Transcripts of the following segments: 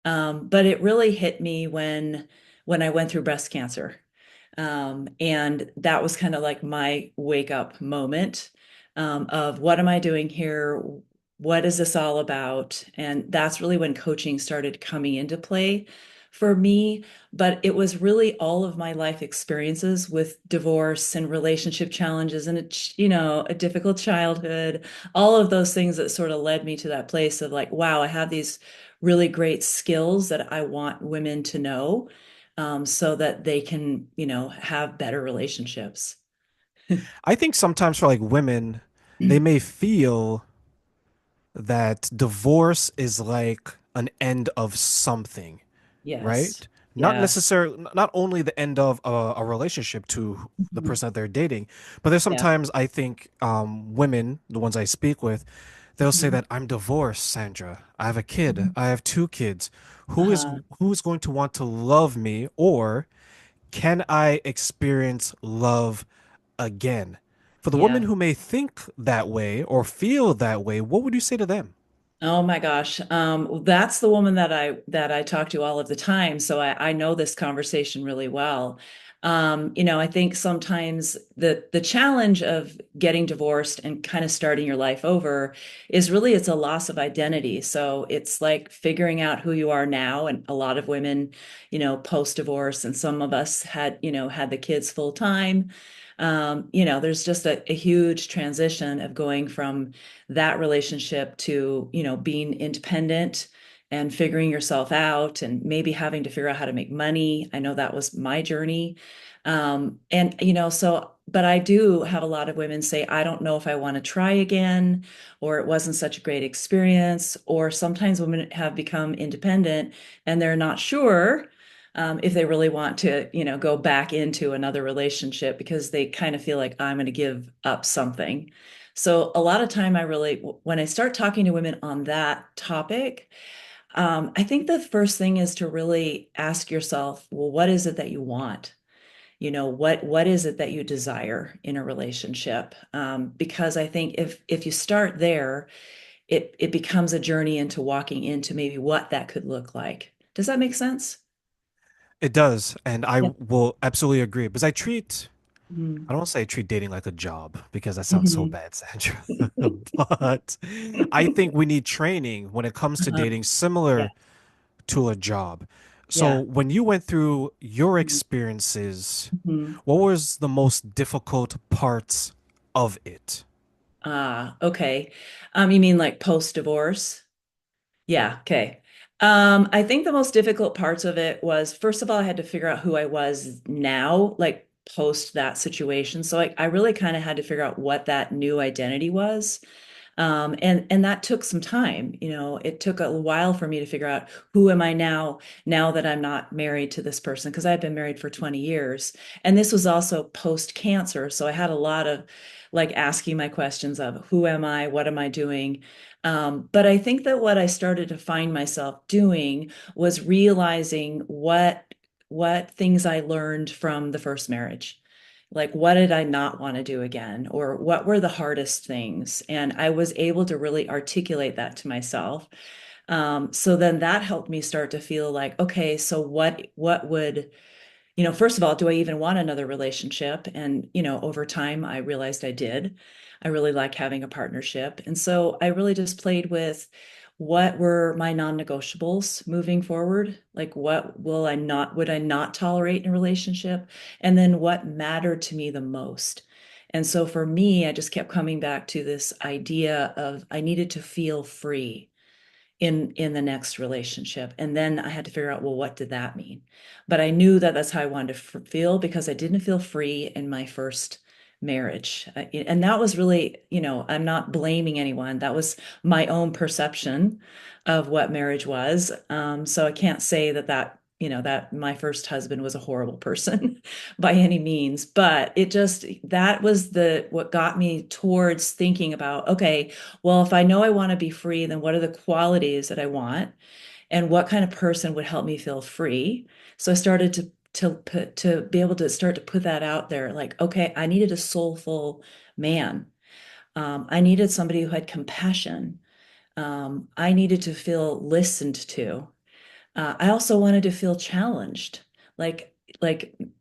But it really hit me when I went through breast cancer. And that was kind of like my wake up moment of what am I doing here? What is this all about? And that's really when coaching started coming into play for me. But it was really all of my life experiences with divorce and relationship challenges and, a difficult childhood, all of those things that sort of led me to that place of like, wow, I have these really great skills that I want women to know so that they can, have better relationships. I think sometimes for like women, they may feel that divorce is like an end of something, Yes. right? Not Yeah. necessarily, not only the end of a relationship to the Mhm. person that they're dating, but there's Yeah. sometimes I think women, the ones I speak with, they'll say Mhm. that I'm divorced, Sandra. I have a kid. Mhm. I have two kids. Uh-huh. Who is going to want to love me, or can I experience love again? For the women Yeah. who may think that way or feel that way, what would you say to them? Oh my gosh. That's the woman that I talk to all of the time. So I know this conversation really well. I think sometimes the challenge of getting divorced and kind of starting your life over is really it's a loss of identity. So it's like figuring out who you are now. And a lot of women, post-divorce, and some of us had the kids full time. There's just a huge transition of going from that relationship to, being independent and figuring yourself out and maybe having to figure out how to make money. I know that was my journey. But I do have a lot of women say, I don't know if I want to try again, or it wasn't such a great experience. Or sometimes women have become independent and they're not sure if they really want to, go back into another relationship because they kind of feel like I'm going to give up something. So a lot of time when I start talking to women on that topic, I think the first thing is to really ask yourself, well, what is it that you want? What is it that you desire in a relationship? Because I think if you start there, it becomes a journey into walking into maybe what that could look like. Does that make sense? It does, and I Yeah. will absolutely agree because Mhm. I don't want to say I treat dating like a job because that sounds so Mhm. bad, Sandra. But I think we need training when it comes to Uh, dating yeah. similar to a job. So Yeah. when you went through your Mhm. experiences, Mhm. what was the most difficult parts of it? Ah, okay. You mean like post-divorce? Yeah, okay. I think the most difficult parts of it was, first of all, I had to figure out who I was now, like post that situation. So I really kind of had to figure out what that new identity was. And that took some time. It took a while for me to figure out who am I now that I'm not married to this person, because I've been married for 20 years. And this was also post cancer. So I had a lot of like asking my questions of who am I? What am I doing? But I think that what I started to find myself doing was realizing what things I learned from the first marriage. Like, what did I not want to do again? Or what were the hardest things? And I was able to really articulate that to myself. So then that helped me start to feel like, okay, so what would, first of all, do I even want another relationship? And, over time, I realized I did. I really like having a partnership. And so I really just played with what were my non-negotiables moving forward? Like, would I not tolerate in a relationship? And then what mattered to me the most? And so for me, I just kept coming back to this idea of I needed to feel free in the next relationship. And then I had to figure out, well, what did that mean? But I knew that that's how I wanted to feel because I didn't feel free in my first marriage. And that was really, I'm not blaming anyone. That was my own perception of what marriage was. So I can't say that my first husband was a horrible person by any means, but that was what got me towards thinking about, okay, well, if I know I want to be free, then what are the qualities that I want? And what kind of person would help me feel free? So I started to be able to start to put that out there. Like, okay, I needed a soulful man. I needed somebody who had compassion. I needed to feel listened to. I also wanted to feel challenged, like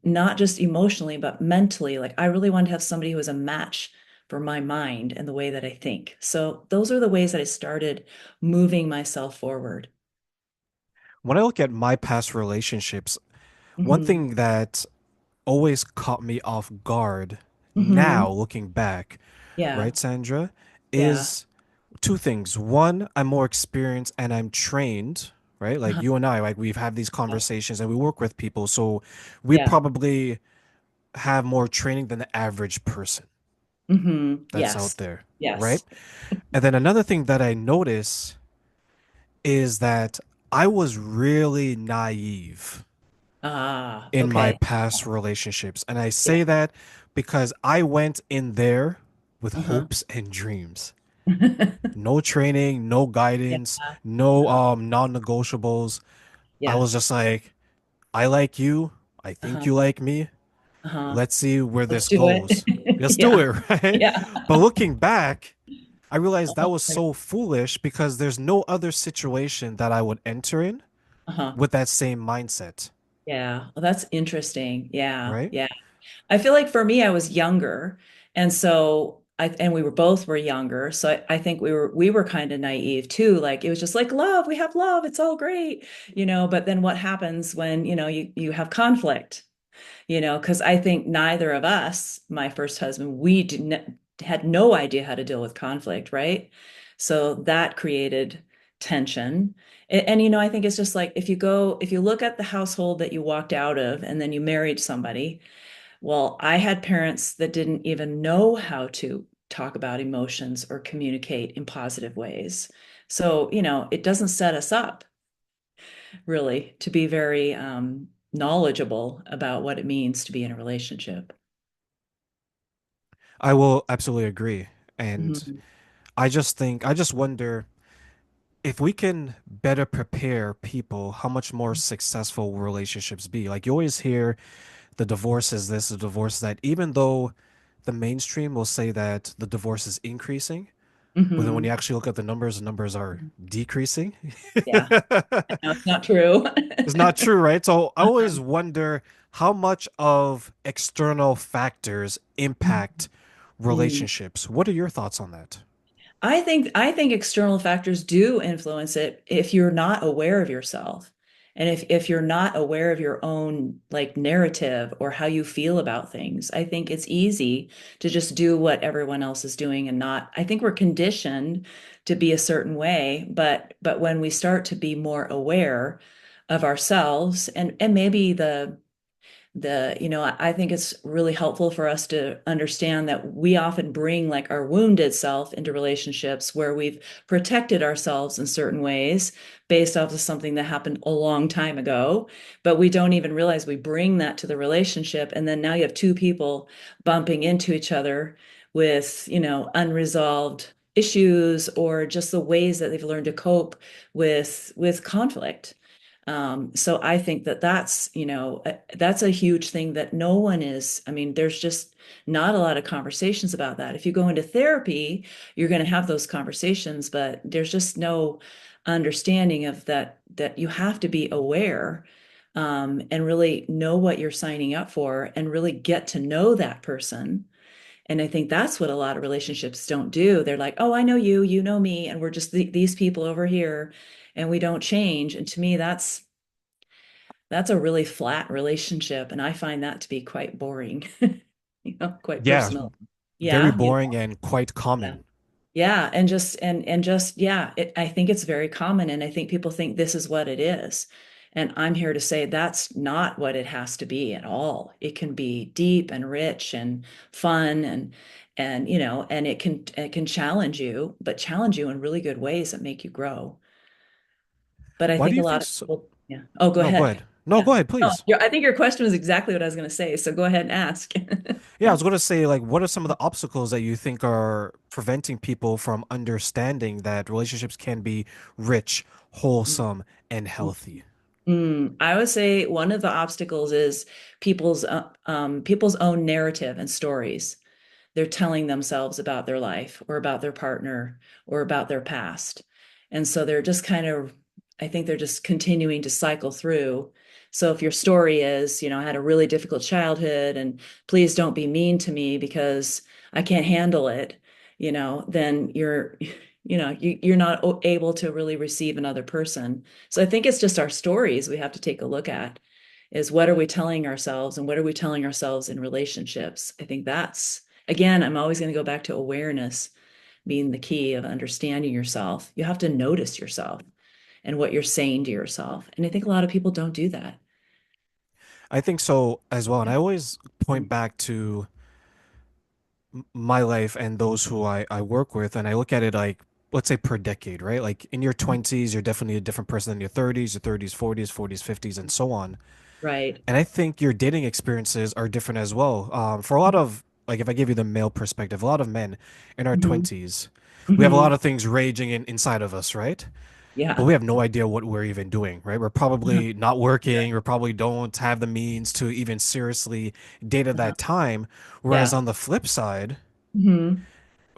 not just emotionally, but mentally. Like I really wanted to have somebody who was a match for my mind and the way that I think. So those are the ways that I started moving myself forward. When I look at my past relationships, one Hmm. thing that always caught me off guard now Hmm. looking back, Yeah. right, Sandra, Yeah. is two things. One, I'm more experienced and I'm trained, right? Like Uh-huh. you and I, like we've had these conversations and we work with people, so we Yeah. probably have more training than the average person that's out Yes. there, right? Yes. And then another thing that I notice is that I was really naive Ah, in my okay. past relationships. And I Yeah. say that because I went in there with Uh-huh. hopes and dreams. No training, no Yeah. guidance, no Uh-huh. non-negotiables. I was Yes. just like, I like you. I think Uh-huh. you like me. Uh-huh. Let's see where Let's this do it. goes. Let's do Yeah. it, right? Yeah. But looking back, I realized that Oh was my- so foolish because there's no other situation that I would enter in Uh-huh. with that same mindset, Yeah. Well, that's interesting. Yeah. right? Yeah. I feel like for me, I was younger. And so and we were both were younger. So I think we were kind of naive too. Like it was just like love, we have love, it's all great, but then what happens when, you have conflict? Because I think neither of us, my first husband, we didn't had no idea how to deal with conflict, right? So that created tension. And I think it's just like if you look at the household that you walked out of and then you married somebody, well, I had parents that didn't even know how to talk about emotions or communicate in positive ways. So, it doesn't set us up really to be very knowledgeable about what it means to be in a relationship. I will absolutely agree. And Mhm. I just wonder if we can better prepare people, how much more successful will relationships be? Like you always hear the divorce is this, the divorce is that, even though the mainstream will say that the divorce is increasing, but then when you Hmm. actually look at the numbers are decreasing. Yeah, no, it's not true. It's not true, right? So I always wonder how much of external factors impact Mm. relationships. What are your thoughts on that? I think external factors do influence it if you're not aware of yourself. And if you're not aware of your own like narrative or how you feel about things, I think it's easy to just do what everyone else is doing and not. I think we're conditioned to be a certain way, but when we start to be more aware of ourselves and maybe I think it's really helpful for us to understand that we often bring like our wounded self into relationships where we've protected ourselves in certain ways based off of something that happened a long time ago, but we don't even realize we bring that to the relationship. And then now you have two people bumping into each other with, unresolved issues or just the ways that they've learned to cope with conflict. So I think that that's a huge thing that no one is. I mean, there's just not a lot of conversations about that. If you go into therapy, you're going to have those conversations, but there's just no understanding of that you have to be aware, and really know what you're signing up for and really get to know that person. And I think that's what a lot of relationships don't do. They're like, oh, I know you, you know me, and we're just these people over here, and we don't change. And to me, that's a really flat relationship, and I find that to be quite boring, quite Yeah, personal. very Yeah, boring and quite yeah, common. yeah, and just yeah, I think it's very common, and I think people think this is what it is, and I'm here to say that's not what it has to be at all. It can be deep and rich and fun and it can challenge you, but challenge you in really good ways that make you grow. But I Why do think a you lot think of so? people, yeah. Oh, go No, go ahead. ahead. No, Yeah. go ahead, Oh, please. I think your question was exactly what I was going to say. So go ahead and ask. Yeah, I was going to say, like, what are some of the obstacles that you think are preventing people from understanding that relationships can be rich, wholesome, and healthy? I would say one of the obstacles is people's own narrative and stories. They're telling themselves about their life or about their partner or about their past. And so they're just kind of I think they're just continuing to cycle through. So if your story is, I had a really difficult childhood and please don't be mean to me because I can't handle it, then you're not able to really receive another person. So I think it's just our stories we have to take a look at is what are we telling ourselves and what are we telling ourselves in relationships? I think that's, again, I'm always going to go back to awareness being the key of understanding yourself. You have to notice yourself and what you're saying to yourself. And I think a lot of people don't do that. I think so as well. And I always point back to my life and those who I work with, and I look at it like, let's say per decade, right? Like in your 20s, you're definitely a different person than your 30s, 40s, 40s, 50s, and so on. Right. And I think your dating experiences are different as well. For a lot of, like, if I give you the male perspective, a lot of men in our Hmm. 20s, we have a Hmm. lot of things raging inside of us, right? But Yeah. we have no idea what we're even doing, right? We're probably not working. We probably don't have the means to even seriously date at Uh-huh. that time. Whereas Yeah. on the flip side, Hmm.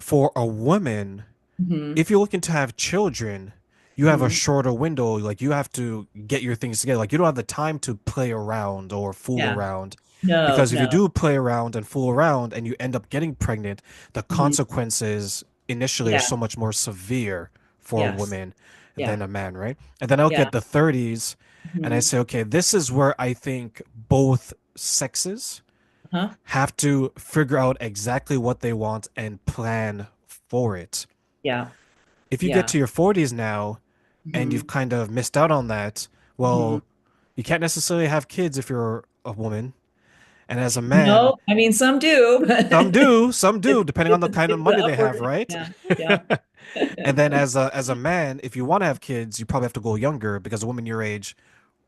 for a woman, Hmm. if you're looking to have children, you have a Hmm. shorter window. Like you have to get your things together. Like you don't have the time to play around or fool Yeah. around. No, Because if you no. do play around and fool around and you end up getting pregnant, the Hmm. consequences initially are Yeah. so much more severe for a Yes. woman Yeah. than a man, right? And then I'll Yeah. get the 30s and I Hmm. say, okay, this is where I think both sexes Huh? have to figure out exactly what they want and plan for it. Yeah. If you get Yeah. to your 40s now and you've Hmm. kind of missed out on that, Hmm. well, you can't necessarily have kids if you're a woman. And as a man, No, I mean, some do, but some do, depending on the kind of it's the money they have, upward. right? Yeah. Yeah. And then as a man, if you want to have kids, you probably have to go younger because a woman your age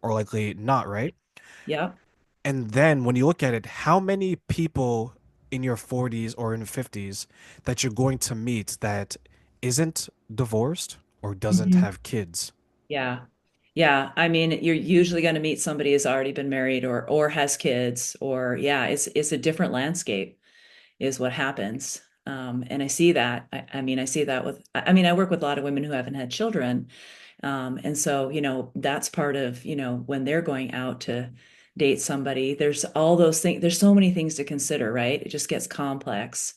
are likely not, right? Yeah. And then when you look at it, how many people in your 40s or in 50s that you're going to meet that isn't divorced or doesn't Hmm. have kids? Yeah. Yeah. I mean, you're usually going to meet somebody who's already been married or has kids or yeah, it's a different landscape is what happens. And I see that. I mean, I see that with, I mean, I work with a lot of women who haven't had children. And so, that's part of, when they're going out to date somebody, there's all those things, there's so many things to consider, right? It just gets complex.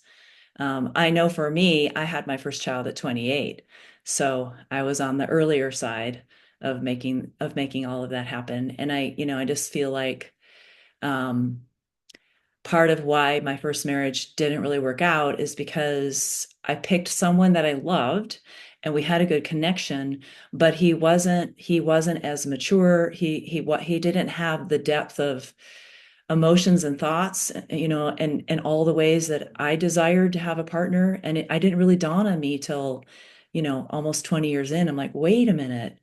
I know for me, I had my first child at 28. So I was on the earlier side of making all of that happen. And I just feel like, um, part of why my first marriage didn't really work out is because I picked someone that I loved and we had a good connection, but he wasn't as mature. He didn't have the depth of emotions and thoughts, and all the ways that I desired to have a partner. And I didn't really dawn on me till, almost 20 years in. I'm like, wait a minute.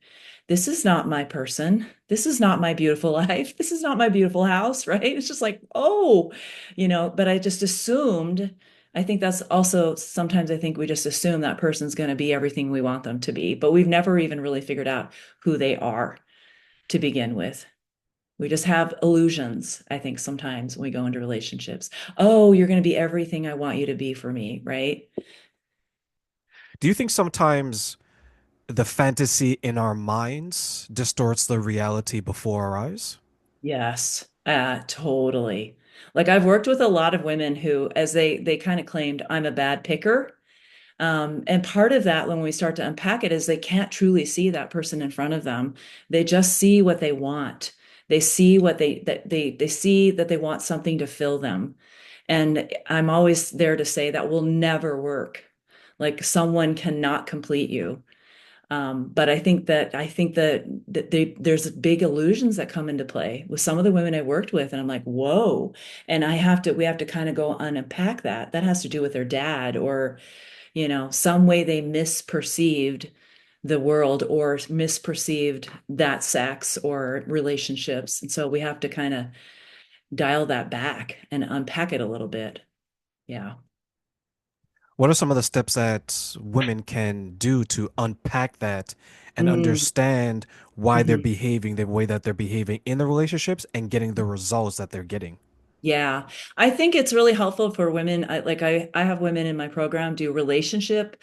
This is not my person. This is not my beautiful life. This is not my beautiful house, right? It's just like, oh, but I just assumed. I think that's also sometimes I think we just assume that person's going to be everything we want them to be, but we've never even really figured out who they are to begin with. We just have illusions, I think, sometimes when we go into relationships. Oh, you're going to be everything I want you to be for me, right? Do you think sometimes the fantasy in our minds distorts the reality before our eyes? Yes, totally. Like I've worked with a lot of women who, as they kind of claimed, I'm a bad picker. And part of that, when we start to unpack it, is they can't truly see that person in front of them. They just see what they want. They see what they see that they want something to fill them. And I'm always there to say that will never work. Like someone cannot complete you. But I think that there's big illusions that come into play with some of the women I worked with, and I'm like, whoa. And we have to kind of go unpack that. That has to do with their dad or, some way they misperceived the world or misperceived that sex or relationships. And so we have to kind of dial that back and unpack it a little bit. Yeah. What are some of the steps that women can do to unpack that and Mm, understand why they're mhm. behaving the way that they're behaving in the relationships and getting the results that they're getting? Yeah, I think it's really helpful for women. I have women in my program do relationship.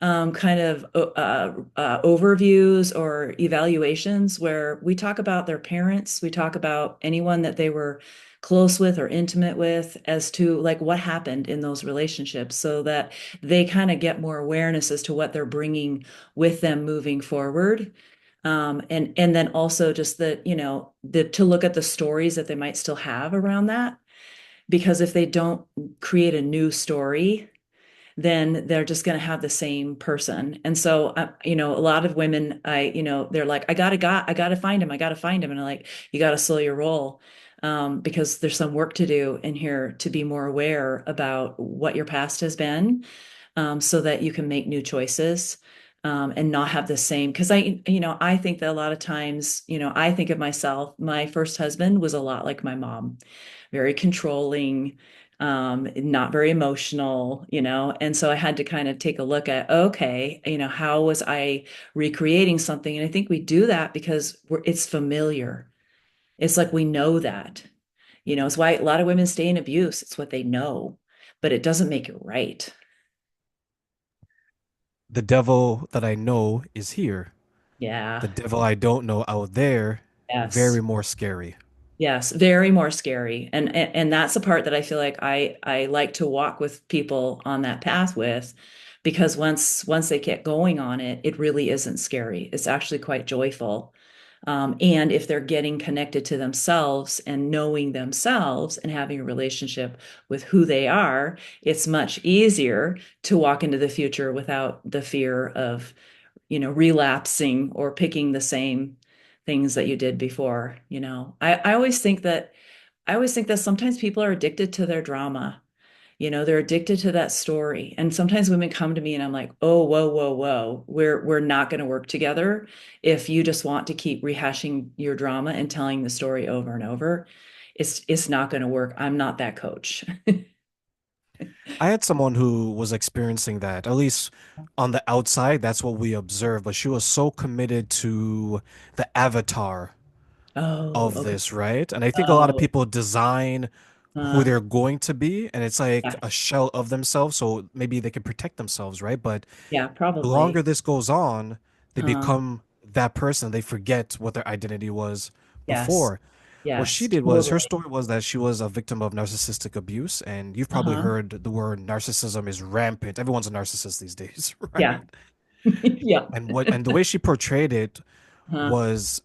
kind of overviews or evaluations where we talk about their parents, we talk about anyone that they were close with or intimate with as to like what happened in those relationships so that they kind of get more awareness as to what they're bringing with them moving forward. And then also just the, to look at the stories that they might still have around that. Because if they don't create a new story, then they're just going to have the same person. And so, a lot of women, they're like, I gotta find him. I gotta find him. And I'm like, you got to slow your roll, because there's some work to do in here to be more aware about what your past has been, so that you can make new choices. And not have the same, because I think that a lot of times, I think of myself, my first husband was a lot like my mom, very controlling, not very emotional, and so I had to kind of take a look at, okay, how was I recreating something? And I think we do that because it's familiar. It's like we know that, it's why a lot of women stay in abuse. It's what they know, but it doesn't make it right. The devil that I know is here. Yeah. The devil I don't know out there, Yes. very more scary. Yes, very more scary. And that's the part that I feel like I like to walk with people on that path with, because once they get going on it, it really isn't scary. It's actually quite joyful. And if they're getting connected to themselves and knowing themselves and having a relationship with who they are, it's much easier to walk into the future without the fear of, relapsing or picking the same things that you did before. I always think that sometimes people are addicted to their drama. They're addicted to that story. And sometimes women come to me and I'm like, oh, whoa, whoa, whoa. We're not going to work together if you just want to keep rehashing your drama and telling the story over and over. It's not going to work. I'm not that coach. I had someone who was experiencing that, at least on the outside, that's what we observed, but she was so committed to the avatar Oh, of okay. this, right? And I think a lot of Oh, people design who uh, they're going to be, and it's like yeah, a shell of themselves, so maybe they can protect themselves, right? But yeah, the longer probably. this goes on, they Uh, become that person. They forget what their identity was yes, before. What she yes, did was her totally. story was that she was a victim of narcissistic abuse, and you've probably Uh-huh. heard the word narcissism is rampant. Everyone's a narcissist these days, right? Yeah. Yeah. And the way she portrayed it Uh-huh. was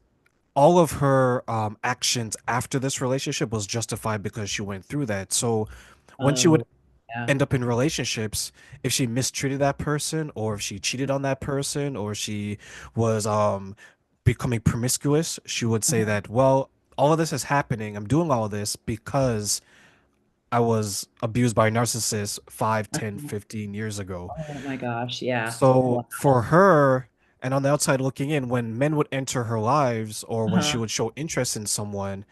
all of her actions after this relationship was justified because she went through that. So when she would Oh, yeah. end up in relationships, if she mistreated that person or if she cheated on that person or she was becoming promiscuous, she would say Uh-huh. that, well, all of this is happening. I'm doing all of this because I was abused by a narcissist 5, 10, Uh-huh. 15 years ago. Oh my gosh. Yeah. So for Wow. her, and on the outside looking in, when men would enter her lives or when she Uh-huh. would show interest in someone,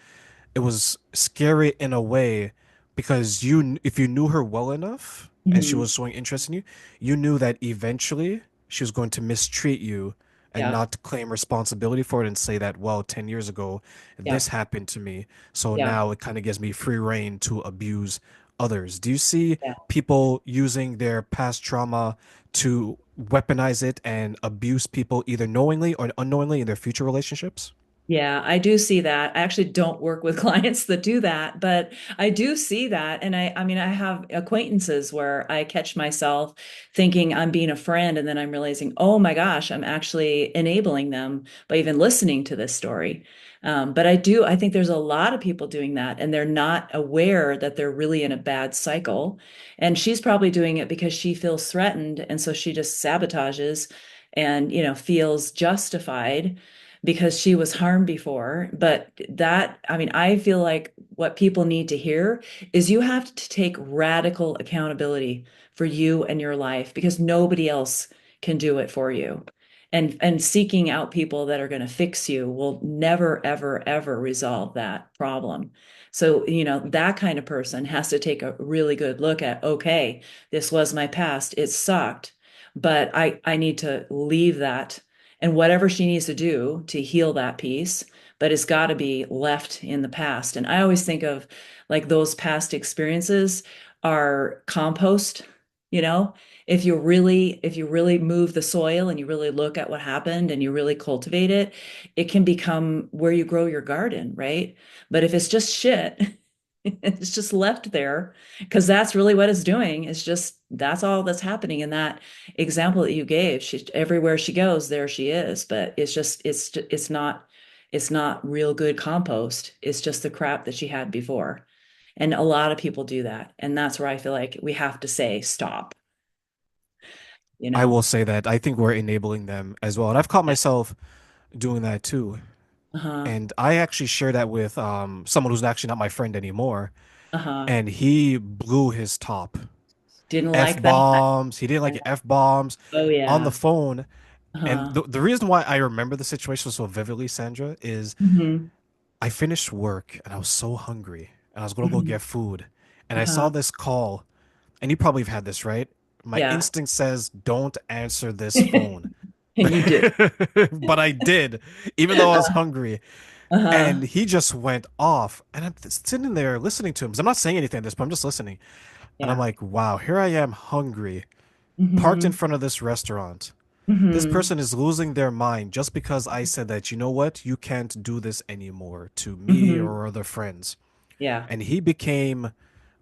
it was scary in a way because if you knew her well enough and she Mhm. was showing interest in you, you knew that eventually she was going to mistreat you and Yeah. not claim responsibility for it and say that, well, 10 years ago, Yeah. this happened to me. So Yeah. now it kind of gives me free reign to abuse others. Do you see Yeah. people using their past trauma to weaponize it and abuse people either knowingly or unknowingly in their future relationships? Yeah, I do see that. I actually don't work with clients that do that, but I do see that. And I mean, I have acquaintances where I catch myself thinking I'm being a friend, and then I'm realizing, oh my gosh, I'm actually enabling them by even listening to this story. But I think there's a lot of people doing that, and they're not aware that they're really in a bad cycle. And she's probably doing it because she feels threatened, and so she just sabotages and, feels justified because she was harmed before. But I mean, I feel like what people need to hear is you have to take radical accountability for you and your life because nobody else can do it for you. And seeking out people that are going to fix you will never, ever, ever resolve that problem. So, that kind of person has to take a really good look at, okay, this was my past. It sucked, but I need to leave that and whatever she needs to do to heal that piece, but it's got to be left in the past. And I always think of like those past experiences are compost, you know, if you really move the soil and you really look at what happened and you really cultivate it, it can become where you grow your garden, right? But if it's just shit, it's just left there because that's really what it's doing. It's just that's all that's happening in that example that you gave. She everywhere she goes, there she is. But it's not real good compost. It's just the crap that she had before. And a lot of people do that. And that's where I feel like we have to say stop, you I know? will say that I think we're enabling them as well. And I've caught Yeah. myself doing that too. Uh-huh. And I actually share that with someone who's actually not my friend anymore. Uh-huh. And he blew his top. Didn't F like that. bombs. He didn't like Yeah. it. F bombs Oh on the yeah. phone. And Uh-huh. the reason why I remember the situation so vividly, Sandra, is Hmm. I finished work and I was so hungry and I was going to go Hmm. get food. And I saw Uh-huh. this call, and you probably have had this, right? My Yeah. instinct says, don't answer this phone. And you did. But I did, even though I was hungry. And Uh-huh. he just went off. And I'm sitting there listening to him because I'm not saying anything at this point. I'm just listening. And I'm Yeah. like, wow, here I am hungry, parked in Hmm. front of this restaurant. This Hmm. person is losing their mind just because I said that, you know what, you can't do this anymore to me Hmm. or other friends. Yeah. And he became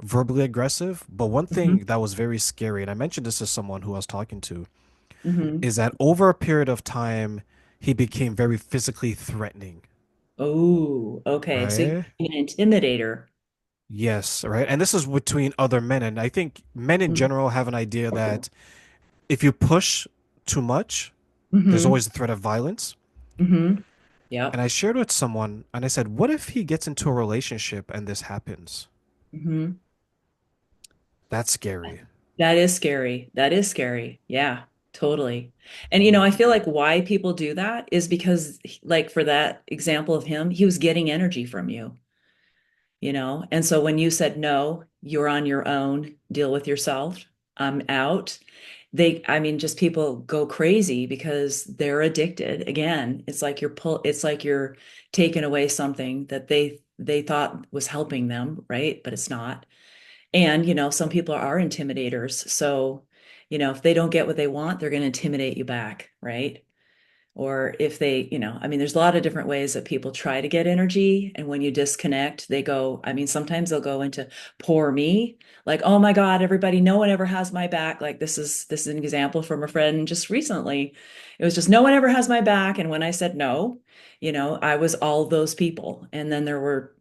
verbally aggressive. But one Hmm. thing that was very scary, and I mentioned this to someone who I was talking to, Hmm. is that over a period of time, he became very physically threatening, Oh, okay. So you're right? an intimidator. Yes, right. And this is between other men. And I think men in general have an idea that if you push too much, there's Mm-hmm. always the threat of violence. Hmm. And Yep. I shared with someone and I said, what if he gets into a relationship and this happens? Hmm. That's scary. That is scary. That is scary. Yeah, totally. And I feel like why people do that is because like for that example of him, he was getting energy from you, you know? And so when you said no, you're on your own, deal with yourself, I'm out. I mean, just people go crazy because they're addicted. Again, it's like you're taking away something that they thought was helping them, right? But it's not. And, some people are intimidators. So, if they don't get what they want, they're going to intimidate you back, right? Or if they, I mean, there's a lot of different ways that people try to get energy. And when you disconnect, they go, I mean, sometimes they'll go into poor me, like, oh my God, everybody, no one ever has my back. Like this is an example from a friend just recently. It was just no one ever has my back. And when I said no, I was all those people. And then there were,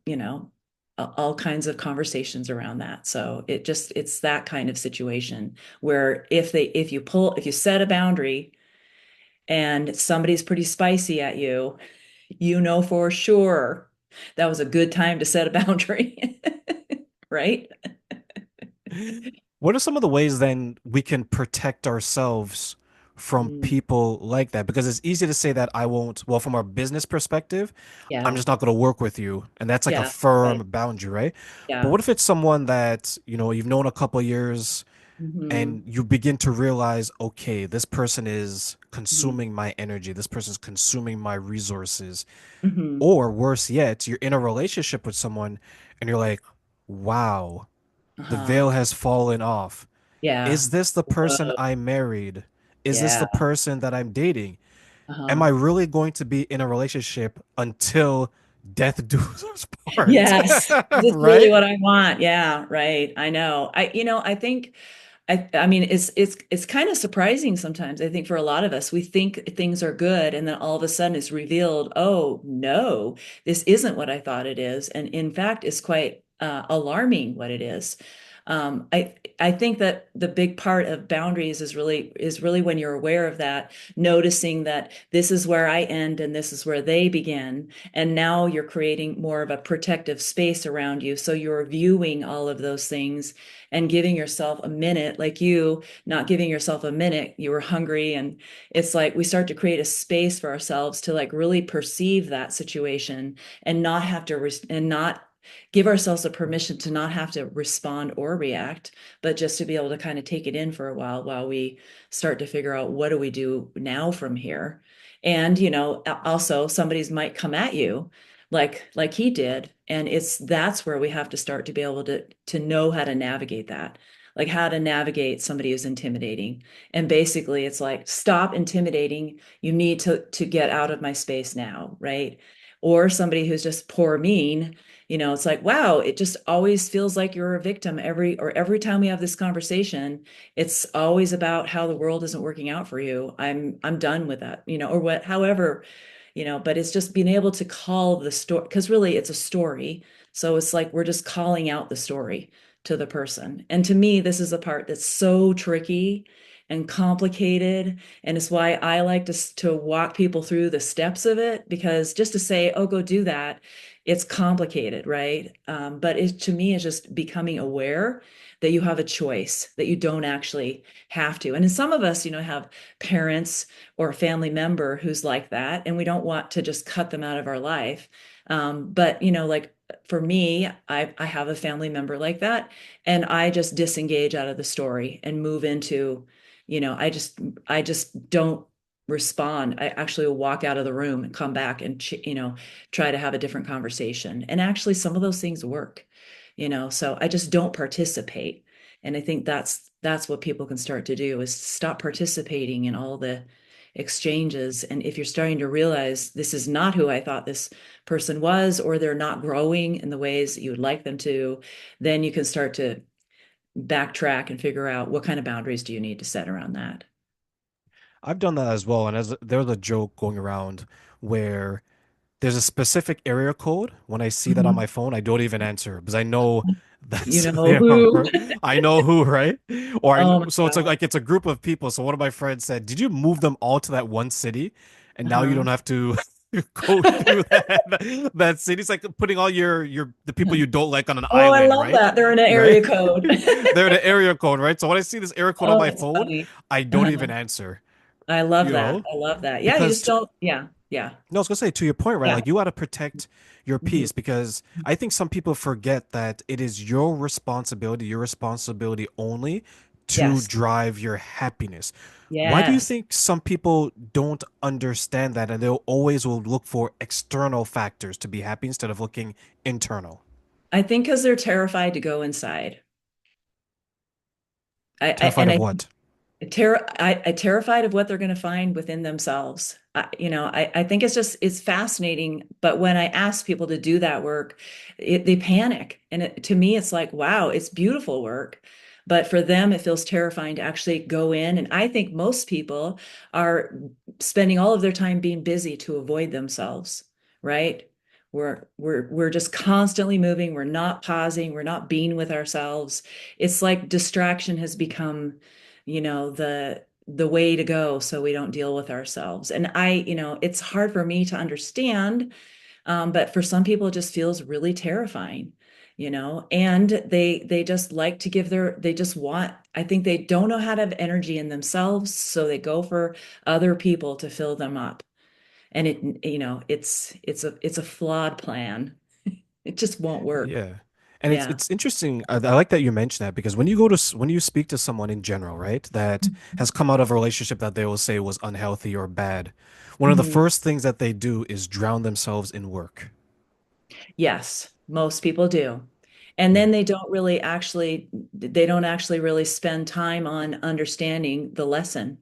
all kinds of conversations around that. So it's that kind of situation where if you set a boundary and somebody's pretty spicy at you, you know for sure that was a good time to set a boundary, right? What are some of the ways then we can protect ourselves from Mm, people like that? Because it's easy to say that I won't, well, from our business perspective, I'm yeah, just not going to work with you. And that's like a yeah, firm right, boundary, right? But yeah. what if it's someone that, you've known a couple of years Hmm. and you begin to realize, okay, this person is Hmm. consuming my energy, this person's consuming my resources. Hmm. Or worse yet, you're in a relationship with someone and you're like, wow, the Uh-huh. veil has fallen off. Yeah. Is this the person Whoa. I married? Is this Yeah. the person that I'm dating? Am Uh-huh. I really going to be in a relationship until death do us part? Yes. Is this really Right? what I want? Yeah, right. I know. I think I mean it's kind of surprising sometimes. I think for a lot of us, we think things are good and then all of a sudden it's revealed, oh no, this isn't what I thought it is. And in fact, it's quite alarming what it is. I think that the big part of boundaries is really when you're aware of that, noticing that this is where I end and this is where they begin. And now you're creating more of a protective space around you. So you're viewing all of those things and giving yourself a minute, like you not giving yourself a minute, you were hungry. And it's like we start to create a space for ourselves to like really perceive that situation and not have to, and not give ourselves a permission to not have to respond or react, but just to be able to kind of take it in for a while we start to figure out what do we do now from here. And, also somebody's might come at you like he did. And that's where we have to start to be able to know how to navigate that. like how to navigate somebody who's intimidating. And basically it's like, stop intimidating. You need to get out of my space now, right? Or somebody who's just poor mean, it's like, wow, it just always feels like you're a victim every time we have this conversation. It's always about how the world isn't working out for you. I'm done with that, or what, however, but it's just being able to call the story, because really it's a story. So it's like we're just calling out the story to the person. And to me, this is a part that's so tricky and complicated. And it's why I like to walk people through the steps of it, because just to say, oh, go do that, it's complicated, right? But to me, it's just becoming aware that you have a choice, that you don't actually have to. And some of us, have parents or a family member who's like that, and we don't want to just cut them out of our life. But like for me, I have a family member like that, and I just disengage out of the story and move into, I just don't respond. I actually will walk out of the room and come back and try to have a different conversation. And actually, some of those things work, so I just don't participate. And I think that's what people can start to do, is stop participating in all the exchanges. And if you're starting to realize this is not who I thought this person was, or they're not growing in the ways that you would like them to, then you can start to backtrack and figure out what kind of boundaries do you need to set around that. I've done that as well, and as there's a joke going around where there's a specific area code. When I see that on Mhm. my phone, I don't even answer because I know You that's know their who? number. I know who, right? Or I Oh my know, so it's God. like it's a group of people. So one of my friends said, "Did you move them all to that one city, and now you Uh-huh. don't have to go through that city?" It's like putting all your the people you don't like on an Oh, I island, love right? that. They're in an Right? area code. They're the area code, right? So when I see this area code on Oh, my that's phone, funny. I don't Uh-huh. even answer. I love You that. know, I love that. Yeah, you because just don't. Yeah, yeah, no, I was gonna say to your point, right? yeah. Like you got to protect your Mhm. peace because I think some people forget that it is your responsibility only to Yes, drive your happiness. Why do you yes. think some people don't understand that and they'll always will look for external factors to be happy instead of looking internal? I think because they're terrified to go inside. Terrified And of I what? I terrified of what they're going to find within themselves. I think it's fascinating, but when I ask people to do that work, they panic. And to me, it's like, wow, it's beautiful work. But for them, it feels terrifying to actually go in. And I think most people are spending all of their time being busy to avoid themselves, right? We're just constantly moving. We're not pausing. We're not being with ourselves. It's like distraction has become, the way to go, so we don't deal with ourselves. And it's hard for me to understand, but for some people it just feels really terrifying, and they just like to they just want, I think they don't know how to have energy in themselves, so they go for other people to fill them up. And it's a flawed plan. It just won't work. Yeah. And it's Yeah. it's interesting. I like that you mentioned that because when you go to when you speak to someone in general, right, that has come out of a relationship that they will say was unhealthy or bad, one of the Mhm. first things that they do is drown themselves in work. Yes, most people do. And Yeah. then they don't actually really spend time on understanding the lesson.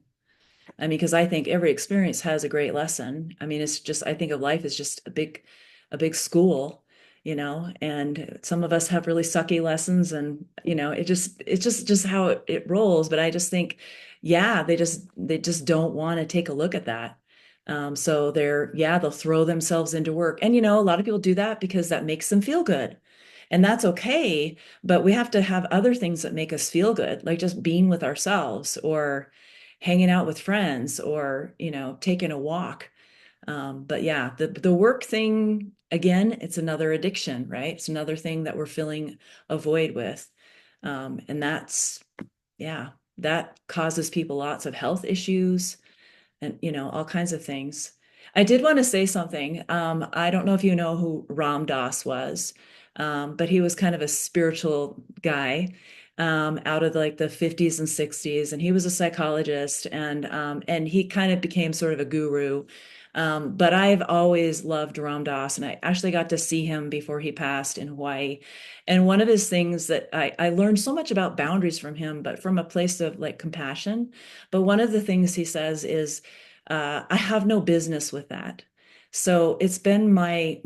I mean, because I think every experience has a great lesson. I mean, I think of life as just a big school, and some of us have really sucky lessons, and it's just how it rolls. But I just think, yeah, they just don't want to take a look at that. So they'll throw themselves into work. And a lot of people do that because that makes them feel good. And that's okay, but we have to have other things that make us feel good, like just being with ourselves, or hanging out with friends, or taking a walk. But yeah, the work thing, again, it's another addiction, right? It's another thing that we're filling a void with. And yeah, that causes people lots of health issues, and all kinds of things. I did want to say something. I don't know if you know who Ram Dass was, but he was kind of a spiritual guy, out of like the 50s and 60s, and he was a psychologist, and he kind of became sort of a guru. But I've always loved Ram Dass, and I actually got to see him before he passed in Hawaii. And one of his things that I learned so much about boundaries from him, but from a place of like compassion. But one of the things he says is, I have no business with that. So it's been my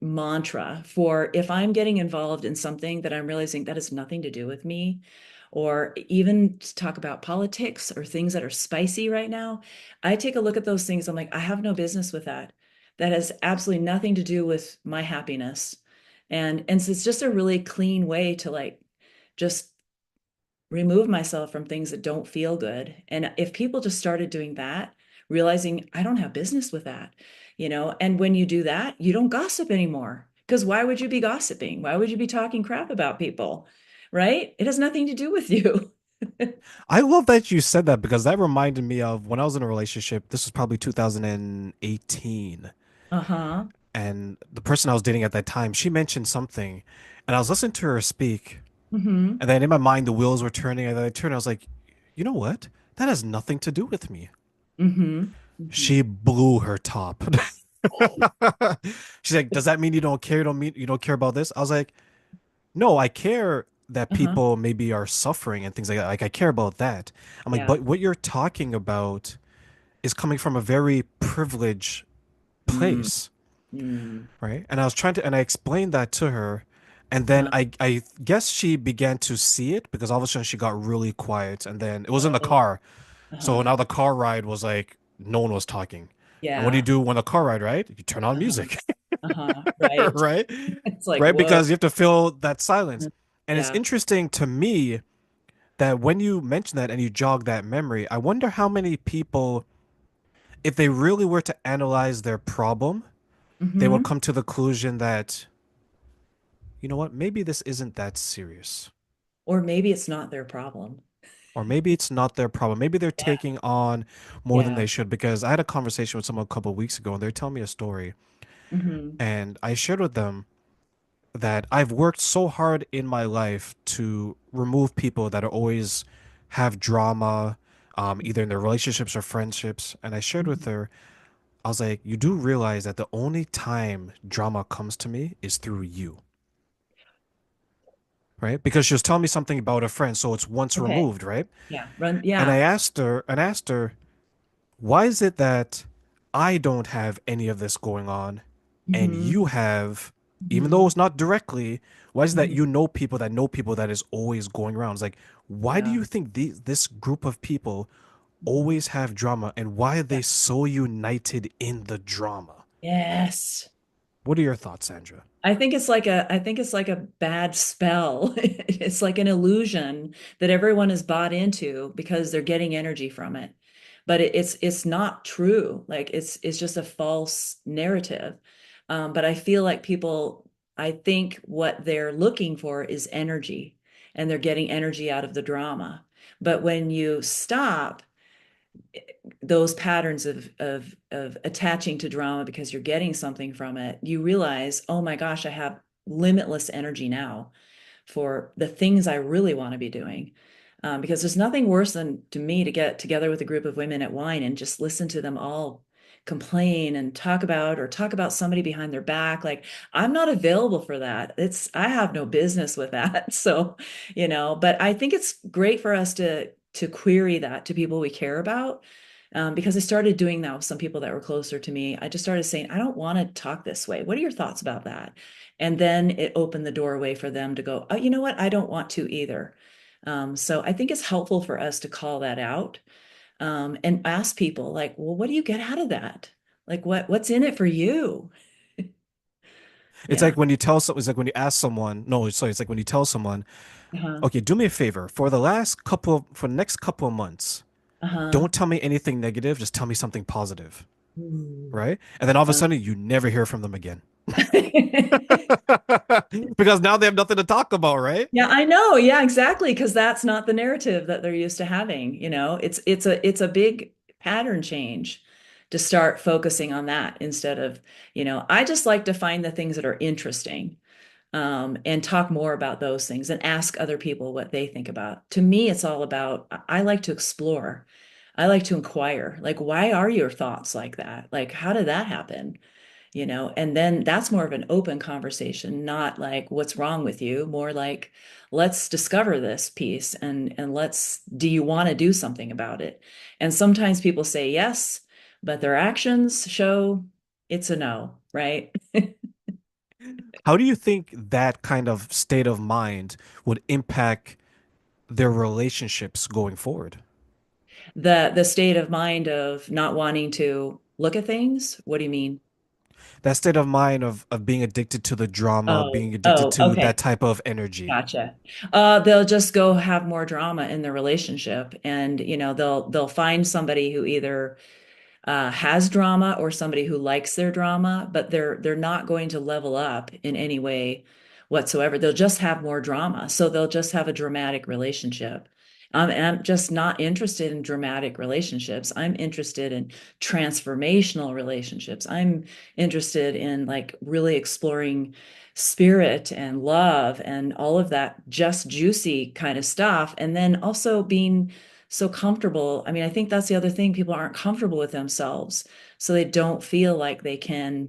mantra for if I'm getting involved in something that I'm realizing that has nothing to do with me, or even to talk about politics or things that are spicy right now, I take a look at those things. I'm like, I have no business with that. That has absolutely nothing to do with my happiness. And so it's just a really clean way to like just remove myself from things that don't feel good. And if people just started doing that, realizing I don't have business with that, and when you do that, you don't gossip anymore. Because why would you be gossiping? Why would you be talking crap about people? Right? It has nothing to do with you. I love that you said that because that reminded me of when I was in a relationship. This was probably 2018. Uh-huh. And the person I was dating at that time, she mentioned something, and I was listening to her speak. Mm-hmm. And then in my mind, the wheels were turning. And then I turned, I was like, you know what? That has nothing to do with me. Mm-hmm. Mm-hmm. She blew her top. She's like, does that mean you don't care? You don't care about this? I was like, no, I care that Uh-huh. people maybe are suffering and things like that. Like I care about that. I'm like, Yeah. but what you're talking about is coming from a very privileged Mm, place, mm, right? And I was trying to, and I explained that to her. And then uh-huh. I guess she began to see it because all of a sudden she got really quiet. And then it was in the Oh, car. So uh-huh. now the car ride was like, no one was talking. And what do you Yeah. do when the car ride, right? You turn on Uh-huh. music, Uh-huh. Right. right? It's like, Right? whoa. Because you have to fill that silence. And it's Yeah. interesting to me that when you mention that and you jog that memory, I wonder how many people, if they really were to analyze their problem, they would Mm-hmm. come to the conclusion that, you know what, maybe this isn't that serious. Or maybe it's not their problem. Or maybe it's not their problem. Maybe they're Yeah. taking on more than Yeah. they should. Because I had a conversation with someone a couple of weeks ago and they're telling me a story. Mm-hmm. And I shared with them that I've worked so hard in my life to remove people that are always have drama, either in their relationships or friendships. And I shared with Mm-hmm. her, I was like, you do realize that the only time drama comes to me is through you, right? Because she was telling me something about a friend, so it's once Okay. removed, right? Yeah. Run. And Yeah. I asked her, why is it that I don't have any of this going on and Mm-hmm. you have, even though Mm-hmm. it's not directly, why is it that Mm-hmm. you know people that is always going around? It's like, why do Yeah. you think this group of people Mm-hmm. always have drama and why are Yeah. they so united in the drama? Yes. What are your thoughts, Sandra? I think it's like a bad spell. It's like an illusion that everyone is bought into because they're getting energy from it. But it's not true. Like it's just a false narrative. But I feel like I think what they're looking for is energy, and they're getting energy out of the drama. But when you stop those patterns of attaching to drama because you're getting something from it, you realize, oh my gosh, I have limitless energy now for the things I really want to be doing. Because there's nothing worse than to me to get together with a group of women at wine and just listen to them all complain and talk about somebody behind their back. Like I'm not available for that. I have no business with that. So, but I think it's great for us to query that to people we care about. Because I started doing that with some people that were closer to me. I just started saying, I don't want to talk this way. What are your thoughts about that? And then it opened the doorway for them to go, oh, you know what? I don't want to either. So I think it's helpful for us to call that out, and ask people like, well, what do you get out of that? Like what's in it for you? It's Yeah. like when you tell someone, it's like when you ask someone, no, sorry, it's like when you tell someone, Uh-huh. okay, do me a favor for the next couple of months, Uh-huh. don't tell me anything negative, just tell me something positive, Ooh. right? And then all of a Uh, sudden you never hear from them again. Because now they have nothing to talk about, right? Yeah, I know. Yeah, exactly. Because that's not the narrative that they're used to having. It's a big pattern change to start focusing on that instead of, I just like to find the things that are interesting, and talk more about those things and ask other people what they think about. To me, it's all about, I like to explore. I like to inquire, like, why are your thoughts like that? Like, how did that happen? And then that's more of an open conversation, not like what's wrong with you, more like let's discover this piece and let's do you want to do something about it? And sometimes people say yes, but their actions show it's a no, right? How do you think that kind of state of mind would impact their relationships going forward? The state of mind of not wanting to look at things. What do you mean? That state of mind of being addicted to the drama, being addicted to that Okay. type of energy. Gotcha. They'll just go have more drama in their relationship, and they'll find somebody who either has drama or somebody who likes their drama, but they're not going to level up in any way whatsoever. They'll just have more drama. So they'll just have a dramatic relationship. And I'm just not interested in dramatic relationships. I'm interested in transformational relationships. I'm interested in like really exploring spirit and love and all of that just juicy kind of stuff. And then also being so comfortable. I mean, I think that's the other thing. People aren't comfortable with themselves. So they don't feel like they can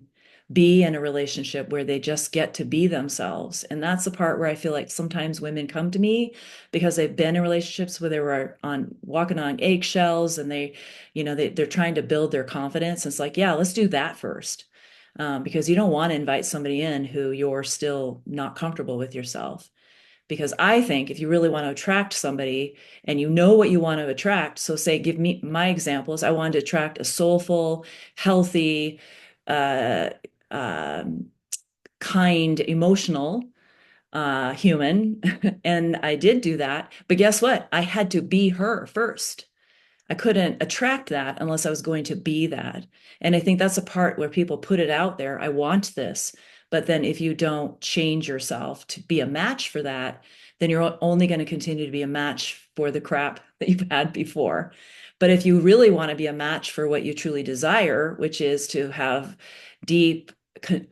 be in a relationship where they just get to be themselves. And that's the part where I feel like sometimes women come to me because they've been in relationships where they were on walking on eggshells and they're trying to build their confidence. And it's like, yeah, let's do that first. Because you don't want to invite somebody in who you're still not comfortable with yourself. Because I think if you really want to attract somebody and you know what you want to attract, so say, give me my examples. I wanted to attract a soulful, healthy, uh, um, kind, emotional human. And I did do that. But guess what? I had to be her first. I couldn't attract that unless I was going to be that. And I think that's a part where people put it out there. I want this. But then if you don't change yourself to be a match for that, then you're only going to continue to be a match for the crap that you've had before. But if you really want to be a match for what you truly desire, which is to have deep,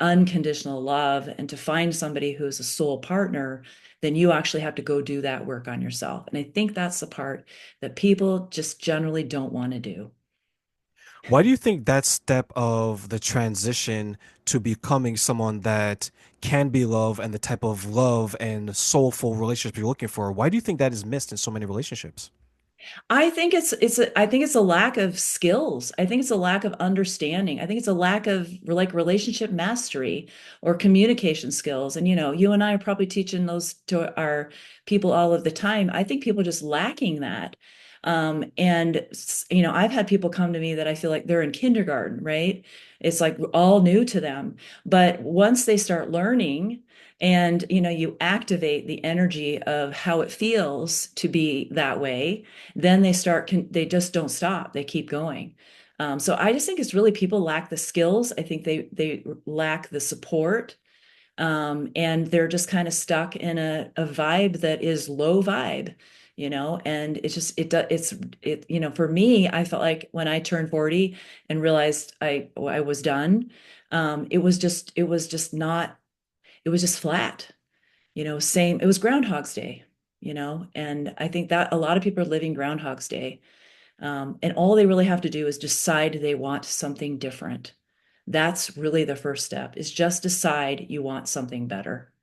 unconditional love and to find somebody who's a soul partner, then you actually have to go do that work on yourself. And I think that's the part that people just generally don't want to do. Why do you think that step of the transition to becoming someone that can be loved and the type of love and soulful relationship you're looking for, why do you think that is missed in so many relationships? I think it's a lack of skills. I think it's a lack of understanding. I think it's a lack of like relationship mastery or communication skills. And you and I are probably teaching those to our people all of the time. I think people are just lacking that. I've had people come to me that I feel like they're in kindergarten, right? It's like all new to them. But once they start learning, and you activate the energy of how it feels to be that way, then they just don't stop. They keep going. So I just think it's really people lack the skills. I think they lack the support. And they're just kind of stuck in a vibe that is low vibe, and it's just for me, I felt like when I turned 40 and realized I was done, it was just flat, same, it was Groundhog's Day, and I think that a lot of people are living Groundhog's Day. And all they really have to do is decide they want something different. That's really the first step, is just decide you want something better.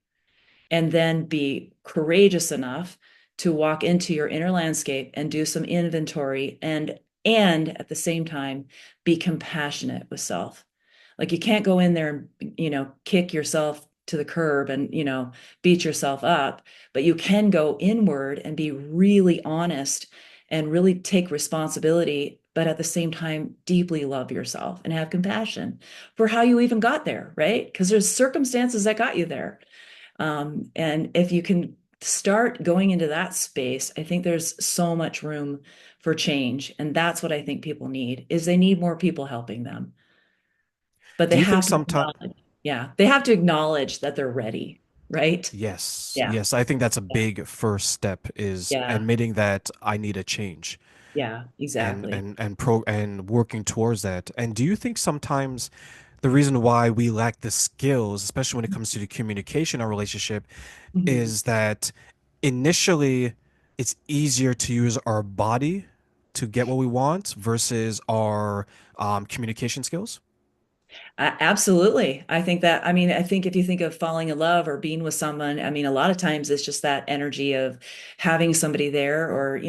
And then be courageous enough to walk into your inner landscape and do some inventory and at the same time be compassionate with self. Like you can't go in there and, kick yourself to the curb and, beat yourself up, but you can go inward and be really honest and really take responsibility, but at the same time, deeply love yourself and have compassion for how you even got there, right? Because there's circumstances that got you there. And if you can start going into that space, I think there's so much room for change. And that's what I think people need is they need more people helping them. But they Do you think have to sometimes, acknowledge, yeah, they have to acknowledge that they're ready, right? yes, Yeah, yes, I think that's a yeah, big first step is yeah, admitting that I need a change yeah, and exactly. and working towards that. And do you think sometimes the reason why we lack the skills, especially when it comes to the communication or relationship, Mhm. is that initially it's easier to use our body to get what we want versus our communication skills? Absolutely. I think that, I mean, I think if you think of falling in love or being with someone, I mean, a lot of times it's just that energy of having somebody there or,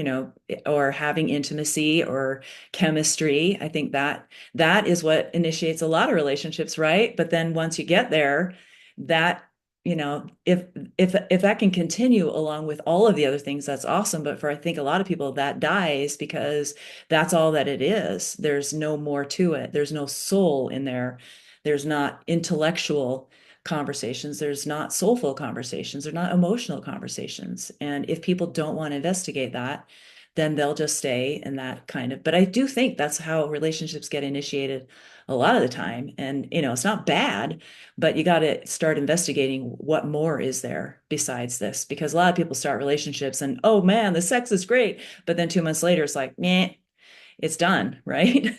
or having intimacy or chemistry. I think that that is what initiates a lot of relationships, right? But then once you get there, that, if that can continue along with all of the other things, that's awesome. But for I think a lot of people that dies because that's all that it is. There's no more to it. There's no soul in there. There's not intellectual conversations. There's not soulful conversations. They're not emotional conversations. And if people don't want to investigate that, then they'll just stay in that kind of. But I do think that's how relationships get initiated a lot of the time. And, it's not bad, but you got to start investigating what more is there besides this. Because a lot of people start relationships and, oh man, the sex is great. But then 2 months later, it's like, meh, it's done, right?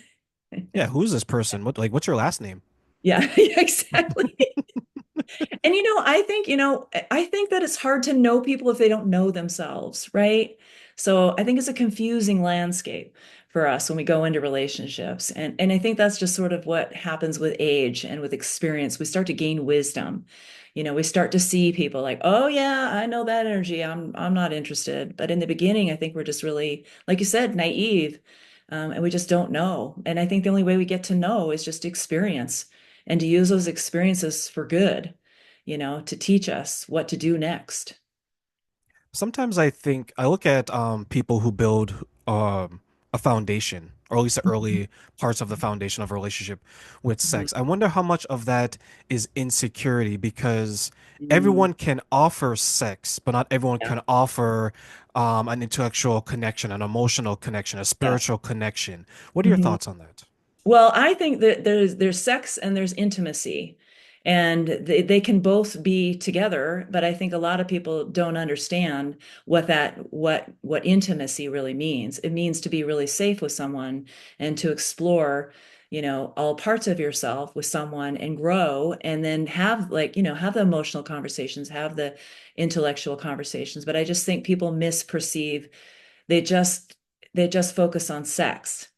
Yeah, who's this person? What's your last name? Yeah, exactly. And I think that it's hard to know people if they don't know themselves, right? So I think it's a confusing landscape for us when we go into relationships. And I think that's just sort of what happens with age and with experience. We start to gain wisdom. We start to see people like, oh yeah, I know that energy. I'm not interested. But in the beginning, I think we're just really, like you said, naive. And we just don't know. And I think the only way we get to know is just experience and to use those experiences for good, to teach us what to do next. Sometimes I think I look at people who build a foundation, or at least the early parts of the foundation of a relationship with Mhm. sex. I wonder how much of that is insecurity because Mm, everyone can offer sex, but not everyone yeah, can offer an intellectual connection, an emotional connection, a yeah. spiritual connection. What are your Mhm. thoughts on that? Well, I think that there's sex and there's intimacy, and they can both be together. But I think a lot of people don't understand what intimacy really means. It means to be really safe with someone and to explore, all parts of yourself with someone and grow, and then have like, have the emotional conversations, have the intellectual conversations. But I just think people misperceive. They just they just focus on sex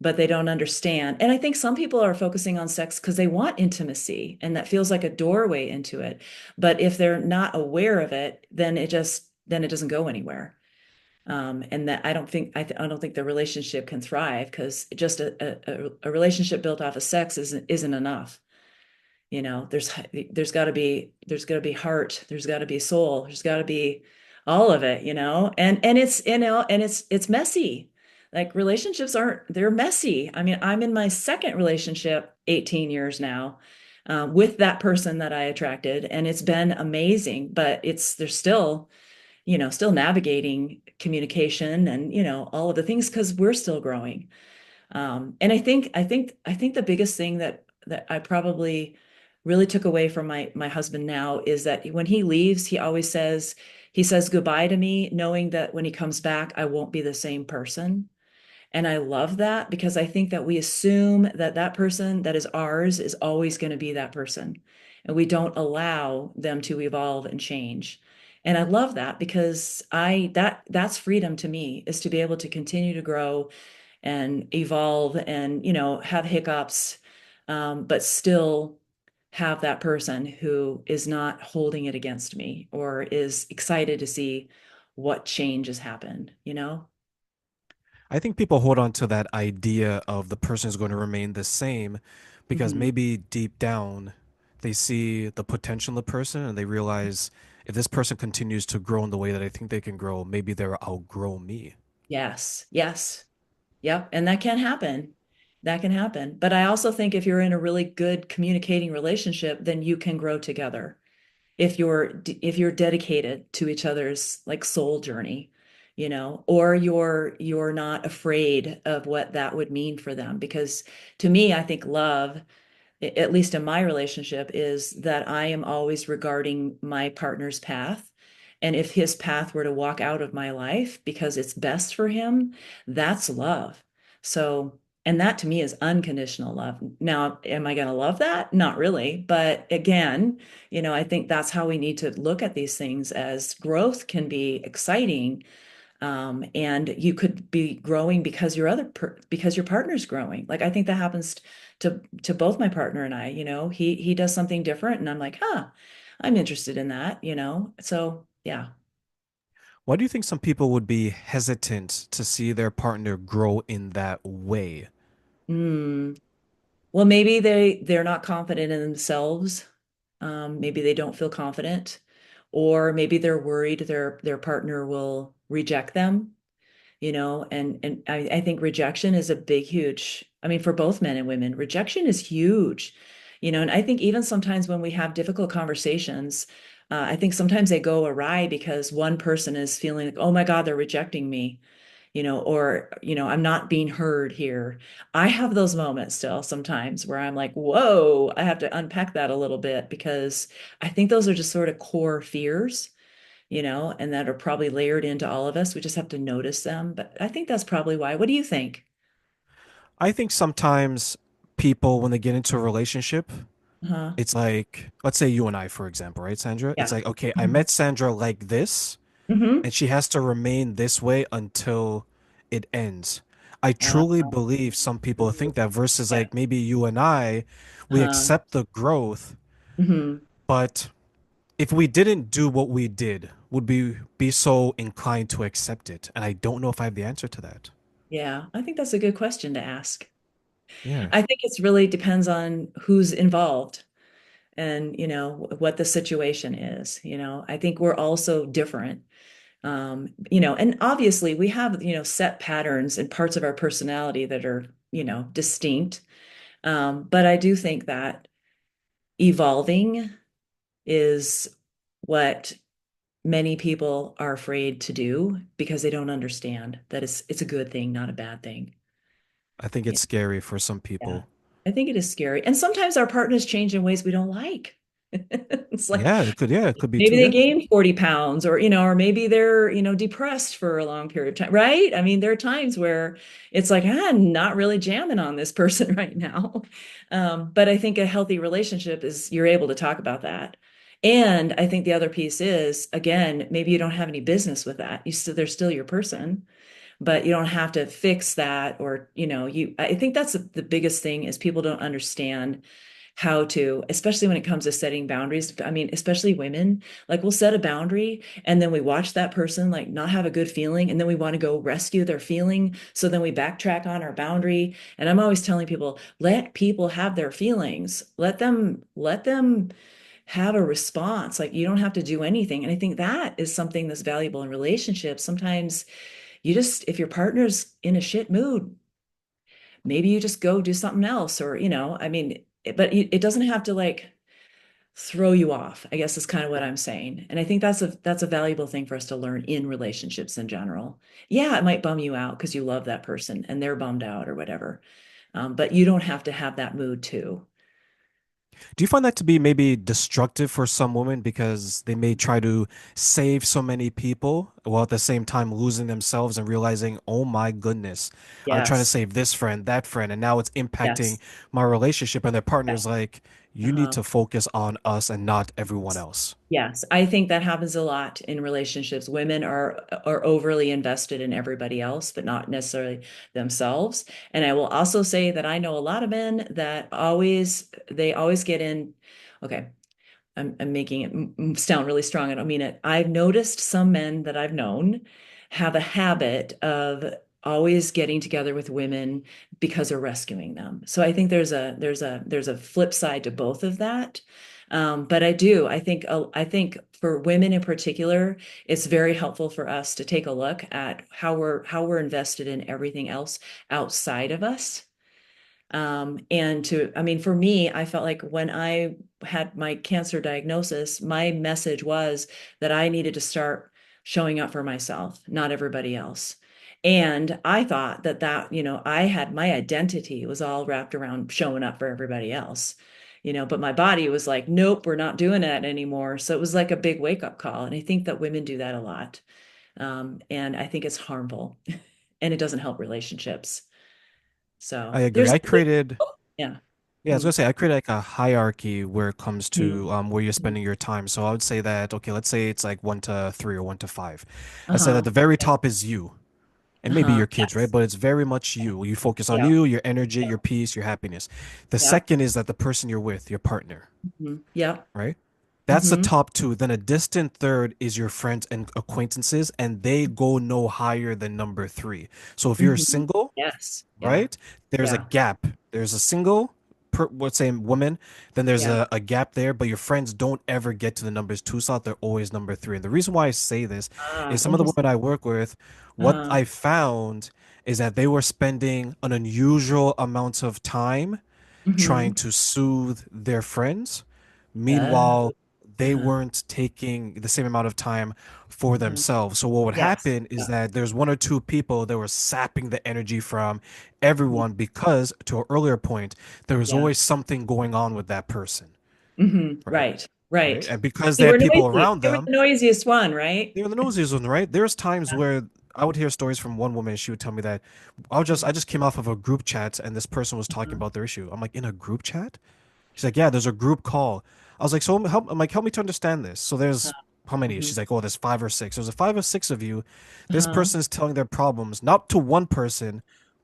but they don't understand. And I think some people are focusing on sex because they want intimacy and that feels like a doorway into it. But if they're not aware of it, then it doesn't go anywhere. And that I don't think the relationship can thrive because just a relationship built off of sex isn't enough. There's got to be heart, there's got to be soul, there's got to be all of it, and it's messy. Like relationships aren't they're messy. I mean, I'm in my second relationship 18 years now, with that person that I attracted, and it's been amazing, but it's there's still still navigating communication and all of the things because we're still growing. And I think the biggest thing that I probably really took away from my husband now is that when he leaves, he says goodbye to me, knowing that when he comes back, I won't be the same person. And I love that because I think that we assume that that person that is ours is always going to be that person, and we don't allow them to evolve and change. And I love that because that's freedom to me is to be able to continue to grow and evolve and have hiccups, but still have that person who is not holding it against me or is excited to see what change has happened. I think people hold on to that idea of the person is going to remain the same because Hmm. maybe deep down they see the potential in the person and they realize if this person continues to grow in the way that I think they can grow, maybe they'll outgrow me. Yes, yes, yep, and that can happen. That can happen. But I also think if you're in a really good communicating relationship, then you can grow together. If you're dedicated to each other's like soul journey, or you're not afraid of what that would mean for them. Because to me, I think love, at least in my relationship, is that I am always regarding my partner's path. And if his path were to walk out of my life because it's best for him, that's love. So, and that to me is unconditional love. Now, am I going to love that? Not really. But again, I think that's how we need to look at these things as growth can be exciting, And you could be growing because because your partner's growing. Like I think that happens to both my partner and I, he does something different and I'm like, huh, I'm interested in that, So yeah. Why do you think some people would be hesitant to see their partner grow in that way? Mm. Well, maybe they're not confident in themselves. Maybe they don't feel confident, or maybe they're worried their partner will reject them, and I think rejection is a big, huge, I mean, for both men and women, rejection is huge, and I think even sometimes when we have difficult conversations, I think sometimes they go awry because one person is feeling like, oh my God, they're rejecting me, or, I'm not being heard here. I have those moments still sometimes where I'm like, whoa, I have to unpack that a little bit because I think those are just sort of core fears, and that are probably layered into all of us. We just have to notice them. But I think that's probably why. What do you think? I think sometimes people, when they get into a relationship, Huh? it's like, let's say you and I, for example, right, Sandra? It's Yeah. like, okay, I Hmm. met Sandra like this, Hmm. and she has to remain this way until it ends. I Uh, truly believe some people think that versus yeah. like maybe you and I, we Huh. accept the growth, Hmm. but if we didn't do what we did, would we be so inclined to accept it? And I don't know if I have the answer to that. Yeah. I think that's a good question to ask. Yeah. I think it's really depends on who's involved and, what the situation is. I think we're also different. And obviously we have, set patterns and parts of our personality that are, distinct. But I do think that evolving is what many people are afraid to do because they don't understand that it's a good thing, not a bad thing. I think Yeah. it's scary for some Yeah. people. I think it is scary. And sometimes our partners change in ways we don't like. It's like Yeah, it could be maybe too. they Yeah. gain 40 pounds or, or maybe they're, depressed for a long period of time, right? I mean, there are times where it's like, I'm not really jamming on this person right now. But I think a healthy relationship is you're able to talk about that. And I think the other piece is, again, maybe you don't have any business with that. They're still your person, but you don't have to fix that or, I think that's the biggest thing is people don't understand how to, especially when it comes to setting boundaries. I mean, especially women, like we'll set a boundary and then we watch that person like not have a good feeling and then we want to go rescue their feeling. So then we backtrack on our boundary. And I'm always telling people, let people have their feelings. Let them have a response. Like you don't have to do anything. And I think that is something that's valuable in relationships. Sometimes if your partner's in a shit mood, maybe you just go do something else or, I mean, it doesn't have to like throw you off, I guess is kind of what I'm saying. And I think that's a valuable thing for us to learn in relationships in general. Yeah, it might bum you out because you love that person and they're bummed out or whatever. But you don't have to have that mood too. Do you find that to be maybe destructive for some women because they may try to save so many people while at the same time losing themselves and realizing, oh my goodness, I'm trying to Yes. save this friend, that friend, and now it's impacting Yes. my relationship. And their Yeah. partner's like, you need Uh-huh. to focus on us and not everyone else. Yes, I think that happens a lot in relationships. Women are overly invested in everybody else, but not necessarily themselves. And I will also say that I know a lot of men that they always get in. Okay, I'm making it sound really strong. I don't mean it. I've noticed some men that I've known have a habit of always getting together with women because they're rescuing them. So I think there's a flip side to both of that. But I think for women in particular, it's very helpful for us to take a look at how we're invested in everything else outside of us. I mean, for me, I felt like when I had my cancer diagnosis, my message was that I needed to start showing up for myself, not everybody else. And I thought that, I had my identity was all wrapped around showing up for everybody else, but my body was like, nope, we're not doing that anymore. So it was like a big wake up call. And I think that women do that a lot. And I think it's harmful and it doesn't help relationships. I So agree. I created yeah. Yeah, I was Mm. gonna say I create like a hierarchy where it comes Mhm. to where you're Mhm. spending your time. So I would say that okay, let's say it's like 1 to 3 or 1 to 5. I said Uh-huh. at the very Okay. top is you and maybe Uh-huh. your kids, right? Yes. But it's very much you. You focus on Yeah. you, your energy, Yeah. your peace, your happiness. The Yeah. second is that the person you're with, your partner, Mhm. Yeah. right? That's the Hmm. top two. Then a distant third is your friends and acquaintances, and they go no higher than number three. So if you're Hmm. single, Yes. Yeah. right? There's a Yeah. gap. There's a single, let's say woman, then there's Yeah. a gap there, but your friends don't ever get to the numbers two slot. They're always number three. And the reason why I say this Ah, is some of the women interesting. I work with, what Uh-huh. I found is that they were spending an unusual amount of time trying Hmm. to soothe their friends. Uh, Meanwhile, they uh-huh. weren't taking the same amount of time for Uh-huh. themselves. So what would Yes. happen is Yeah. that there's 1 or 2 people that were sapping the energy from Mhm. everyone because, to an earlier point, there was Yeah. always something going on with that person, Hmm. right? Right. Right. Right. And because They they were had people noisy. around They were them, the noisiest one, right? they were the nosiest one, right? There's times Yeah. where I would hear stories from one woman. She would tell me that I just came off of a group chat and this person was talking Uh-huh. about their issue. I'm like, in a group chat? She's like, yeah, there's a group call. I was like, so help. I'm like, help me to understand this. So there's how many? Mhm. She's like, oh, there's 5 or 6. There's a 5 or 6 of you. This Uh-huh. person is telling their problems not to one person,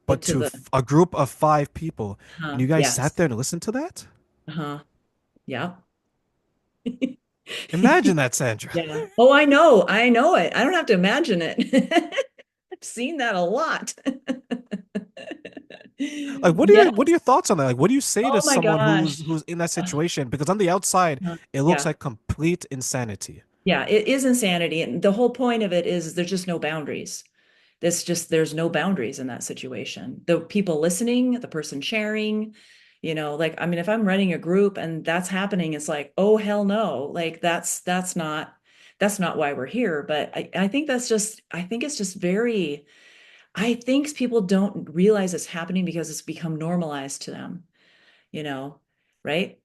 But but to to the, a group of 5 people. And you guys yes. sat there and listened to that? Uh-huh. Yeah. Imagine that, Sandra. Yeah. Oh, I know. I know it. I don't have to imagine it. I've seen that a lot. Like, what are Yes. your thoughts on that? Like, what do you say to Oh my someone gosh. who's in that Uh, situation? Because on the outside, it looks yeah. like complete insanity. Yeah. It is insanity. And the whole point of it is there's just no boundaries. There's no boundaries in that situation. The people listening, the person sharing, like, I mean, if I'm running a group and that's happening, it's like, oh, hell no. Like that's not why we're here. But I think I think it's just I think people don't realize it's happening because it's become normalized to them, you know, right?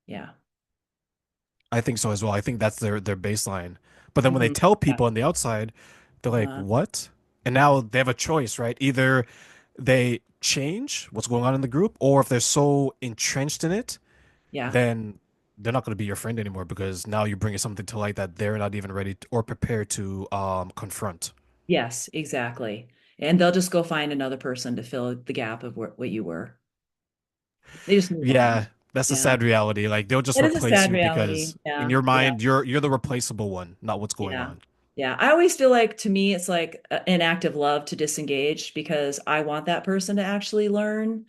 Yeah. I think so as well. I think that's their baseline. But then when they Hmm. tell Yeah. people on the outside, they're like, Uh, "What?" And now they have a choice, right? Either they change what's going on in the group, or if they're so entrenched in it, yeah. then they're not going to be your friend anymore because now you're bringing something to light that they're not even ready or prepared to confront. Yes, exactly. And they'll just go find another person to fill the gap of what you were. They just move on. Yeah, that's a Yeah. sad reality. Like they'll just It is a replace sad you reality. because in Yeah. your Yeah. mind you're the replaceable one, not what's going Yeah. on. Yeah. I always feel like to me, it's like an act of love to disengage because I want that person to actually learn.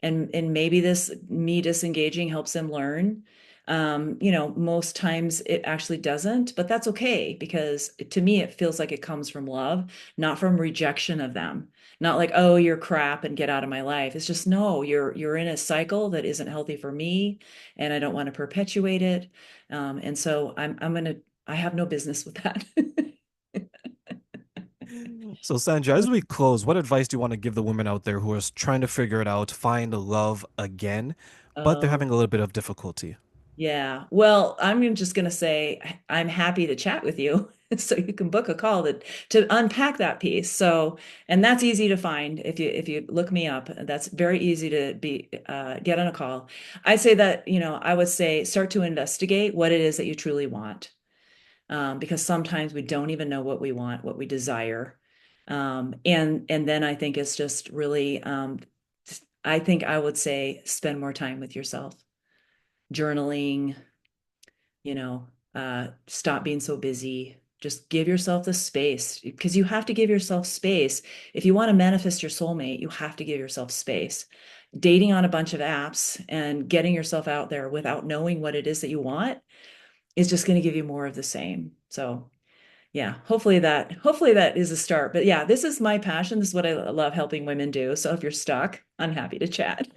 And maybe this me disengaging helps them learn. Most times it actually doesn't, but that's okay because to me it feels like it comes from love, not from rejection of them. Not like, oh, you're crap and get out of my life. It's just no, you're in a cycle that isn't healthy for me, and I don't want to perpetuate it. And so I have no business with that. So, Sandra, as we close, what advice do you want to give the women out there who are trying to figure it out, find love again, but they're Oh, having a little bit of difficulty? yeah. Well, just going to say I'm happy to chat with you. So you can book a call to unpack that piece. So, and that's easy to find if you look me up. That's very easy to be get on a call. I'd say that, I would say start to investigate what it is that you truly want. Because sometimes we don't even know what we want, what we desire. And then I think it's just really I think I would say spend more time with yourself, journaling, stop being so busy. Just give yourself the space because you have to give yourself space. If you want to manifest your soulmate, you have to give yourself space. Dating on a bunch of apps and getting yourself out there without knowing what it is that you want is just going to give you more of the same. So, yeah, hopefully that is a start. But yeah, this is my passion. This is what I love helping women do. So if you're stuck, I'm happy to chat.